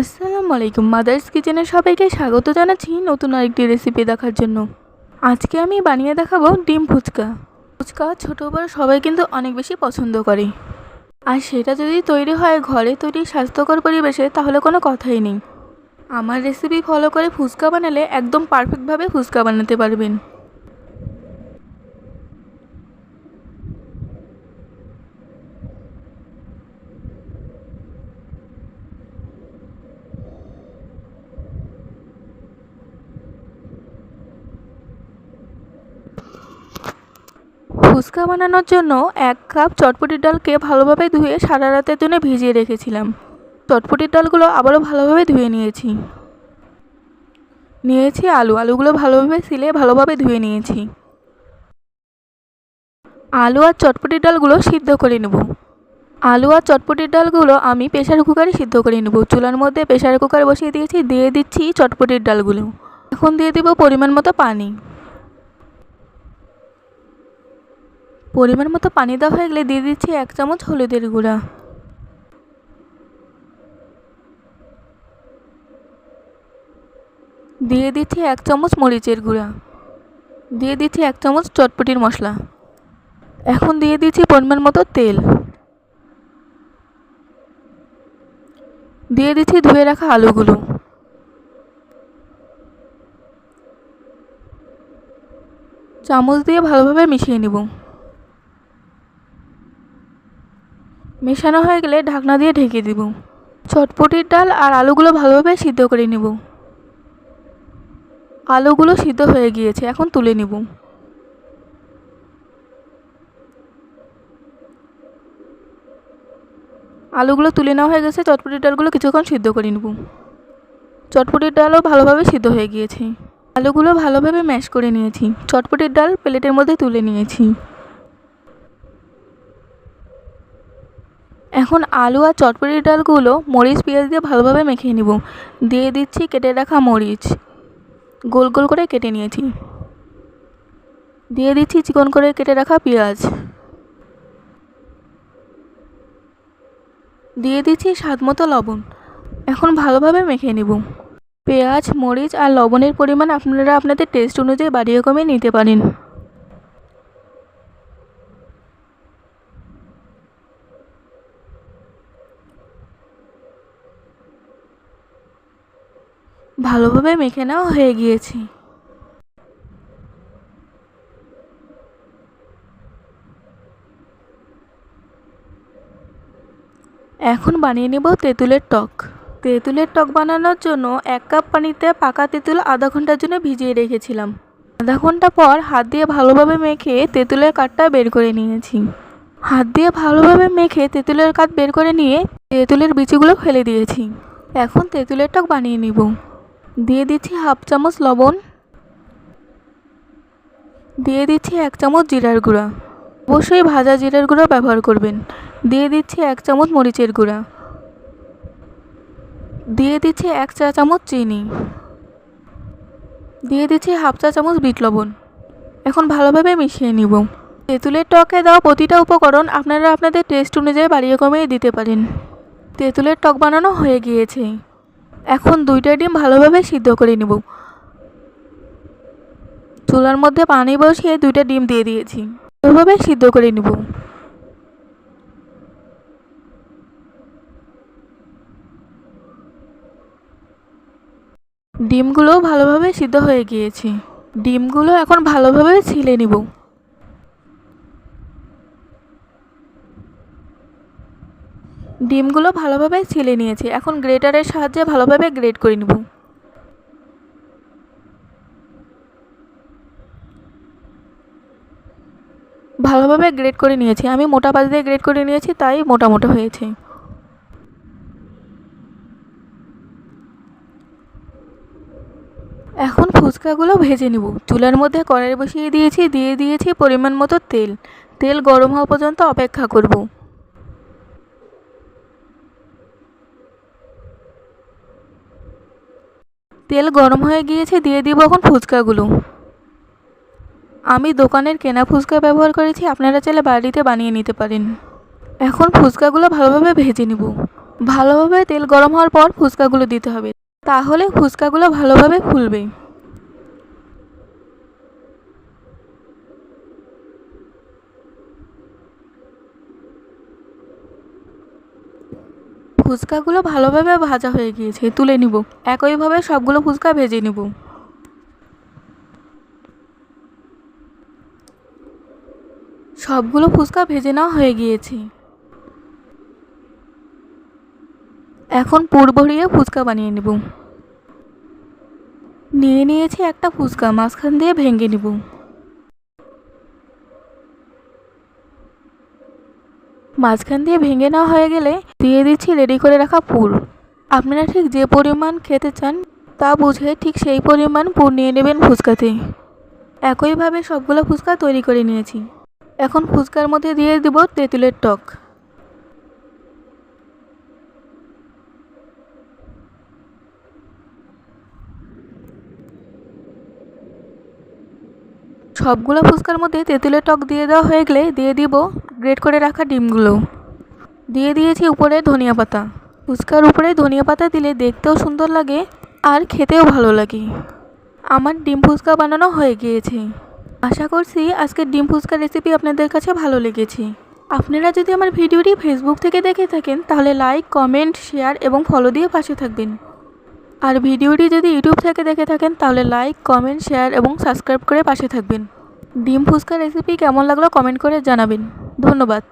আসসালামু আলাইকুম। মাদার্স কিচেনে সবাইকে স্বাগত জানাচ্ছি নতুন আরেকটি রেসিপি দেখার জন্য। আজকে আমি বানিয়ে দেখাবো ডিম ফুচকা। ফুচকা ছোটো বড় সবাই কিন্তু অনেক বেশি পছন্দ করে, আর সেটা যদি তৈরি হয় ঘরে তৈরি স্বাস্থ্যকর পরিবেশে তাহলে কোনো কথাই নেই। আমার রেসিপি ফলো করে ফুচকা বানালে একদম পারফেক্টভাবে ফুচকা বানাতে পারবেন। ফুচকা বানানোর জন্য 1 কাপ চটপটির ডালকে ভালোভাবে ধুয়ে সারা রাতের জন্য ভিজিয়ে রেখেছিলাম। চটপটির ডালগুলো আবারও ভালোভাবে ধুয়ে নিয়েছি আলুগুলো ভালোভাবে সিলে ভালোভাবে ধুয়ে নিয়েছি। আলু আর চটপটির ডালগুলো সিদ্ধ করে নেব। আলু আর চটপটির ডালগুলো আমি প্রেসার কুকারে সিদ্ধ করে নেব। চুলার মধ্যে প্রেসার কুকার বসিয়ে দিয়েছি, দিয়ে দিচ্ছি চটপটির ডালগুলো। এখন দিয়ে দেব পরিমাণ মতো পানি। পরিমাণ মতো পানি দেওয়া হয়ে গেলে দিয়ে দিচ্ছি 1 চামচ হলুদের গুঁড়া। দিয়ে দিচ্ছি 1 চামচ মরিচের গুঁড়া। দিয়ে দিচ্ছি 1 চামচ চটপটির মশলা। এখন দিয়ে দিচ্ছি পরিমাণ মতো তেল। দিয়ে দিচ্ছি ধুয়ে রাখা আলুগুলো। চামচ দিয়ে ভালোভাবে মিশিয়ে নেব। মেশানো হয়ে গেলে ঢাকনা দিয়ে ঢেকে দেব। চটপটির ডাল আর আলুগুলো ভালোভাবে সিদ্ধ করে নেব। আলুগুলো সিদ্ধ হয়ে গিয়েছে, এখন তুলে নেব। আলুগুলো তুলে নেওয়া হয়ে গেছে, চটপটির ডালগুলো কিছুক্ষণ সিদ্ধ করে নেব। চটপটির ডালও ভালোভাবে সিদ্ধ হয়ে গিয়েছে। আলুগুলো ভালোভাবে ম্যাশ করে নিয়েছি। চটপটির ডাল প্লেটের মধ্যে তুলে নিয়েছি। এখন আলু আর চটপটির ডালগুলো মরিচ পেঁয়াজ দিয়ে ভালোভাবে মেখে নেব। দিয়ে দিচ্ছি কেটে রাখা মরিচ, গোল গোল করে কেটে নিয়েছি। দিয়ে দিচ্ছি চিকন করে কেটে রাখা পেঁয়াজ। দিয়ে দিচ্ছি স্বাদমতো লবণ। এখন ভালোভাবে মেখে নেব। পেঁয়াজ, মরিচ আর লবণের পরিমাণ আপনারা আপনাদের টেস্ট অনুযায়ী বাড়িয়ে কমিয়ে নিতে পারেন। ভালোভাবে মেখে নেওয়া হয়ে গিয়েছে। এখন বানিয়ে নেব তেঁতুলের টক। তেঁতুলের টক বানানোর জন্য 1 কাপ পানিতে পাকা তেঁতুল আধা ঘন্টার জন্য ভিজিয়ে রেখেছিলাম। আধা ঘন্টা পর হাত দিয়ে ভালোভাবে মেখে তেঁতুলের কাঠটা বের করে নিয়েছি। হাত দিয়ে ভালোভাবে মেখে তেঁতুলের কাঠ বের করে নিয়ে তেঁতুলের বিচিগুলো ফেলে দিয়েছি। এখন তেঁতুলের টক বানিয়ে নিব। দিয়ে দিচ্ছি 1/2 চামচ লবণ। দিয়ে দিচ্ছি 1 চামচ জিরার গুঁড়া। অবশ্যই ভাজা জিরার গুঁড়া ব্যবহার করবেন। দিয়ে দিচ্ছি 1 চামচ মরিচের গুঁড়া। দিয়ে দিচ্ছি 1 চা চামচ চিনি। দিয়ে দিচ্ছি 1/2 চা চামচ বিট লবণ। এখন ভালোভাবে মিশিয়ে নিব। তেঁতুলের টকে দেওয়া প্রতিটা উপকরণ আপনারা আপনাদের টেস্ট অনুযায়ী বাড়িয়ে কমিয়ে দিতে পারেন। তেঁতুলের টক বানানো হয়ে গিয়েছে। এখন 2টা ডিম ভালোভাবে সিদ্ধ করে নেব। চুলার মধ্যে পানি বসিয়ে 2টা ডিম দিয়ে দিয়েছি। ভালোভাবে সিদ্ধ করে নেব। ডিমগুলো ভালোভাবে সিদ্ধ হয়ে গিয়েছে। ডিমগুলো এখন ভালোভাবে ছিলে নিব। ডিমগুলো ভালোভাবে ছিলে নিয়েছি। এখন গ্রেটারের সাহায্যে ভালোভাবে গ্রেট করে নেব। ভালোভাবে গ্রেট করে নিয়েছি। আমি মোটা পাশ দিয়ে গ্রেট করে নিয়েছি, তাই মোটা মোটা হয়েছে। এখন ফুচকাগুলো ভেজে নেব। চুলার মধ্যে কড়াই বসিয়ে দিয়েছি, দিয়ে দিয়েছি পরিমাণ মতো তেল। তেল গরম হওয়া পর্যন্ত অপেক্ষা করব। তেল গরম হয়ে গিয়েছে, দিয়ে দিব এখন ফুচকাগুলো। আমি দোকানের কেনা ফুচকা ব্যবহার করেছি, আপনারা চাইলে বাড়িতে বানিয়ে নিতে পারেন। এখন ফুচকাগুলো ভালোভাবে ভেজে নেব। ভালোভাবে তেল গরম হওয়ার পর ফুচকাগুলো দিতে হবে, তাহলে ফুচকাগুলো ভালোভাবে ফুলবে। ফুচকাগুলো ভালোভাবে ভাজা হয়ে গিয়েছে, তুলে নিব। একইভাবে সবগুলো ফুচকা ভেজে নিব। সবগুলো ফুচকা ভেজে নেওয়া হয়ে গিয়েছে। এখন পুর ভরিয়ে ফুচকা বানিয়ে নেব। নিয়ে নিয়েছি একটা ফুচকা, মাঝখান দিয়ে ভেঙে নেব। মাঝখান দিয়ে ভেঙে নেওয়া হয়ে গেলে দিয়ে দিচ্ছি রেডি করে রাখা পুর। আপনারা ঠিক যে পরিমাণ খেতে চান তা বুঝে ঠিক সেই পরিমাণ পুর নিয়ে নেবেন ফুচকাতে। একইভাবে সবগুলো ফুচকা তৈরি করে নিয়েছি। এখন ফুচকার মধ্যে দিয়ে দিব তেঁতুলের টক। সবগুলো ফুচকার মধ্যে তেঁতুলের টক দিয়ে দেওয়া হয়ে গেলে দিয়ে দিব গ্রেট করে রাখা ডিমগুলো। দিয়ে দিয়েছি উপরে ধনিয়া পাতা। ফুচকার উপরে ধনিয়া পাতা দিলে দেখতেও সুন্দর লাগে আর খেতেও ভালো লাগে। আমার ডিম ফুচকা বানানো হয়ে গিয়েছে। আশা করছি আজকের ডিম ফুচকা রেসিপি আপনাদের কাছে ভালো লেগেছে। আপনারা যদি আমার ভিডিওটি ফেসবুক থেকে দেখে থাকেন তাহলে লাইক, কমেন্ট, শেয়ার এবং ফলো দিয়ে পাশে থাকবেন। আর ভিডিওটি যদি ইউটিউব থেকে দেখে থাকেন তাহলে লাইক, কমেন্ট, শেয়ার এবং সাবস্ক্রাইব করে পাশে থাকবেন। ডিম ফুচকা রেসিপি কেমন লাগলো কমেন্ট করে জানাবেন। ধন্যবাদ।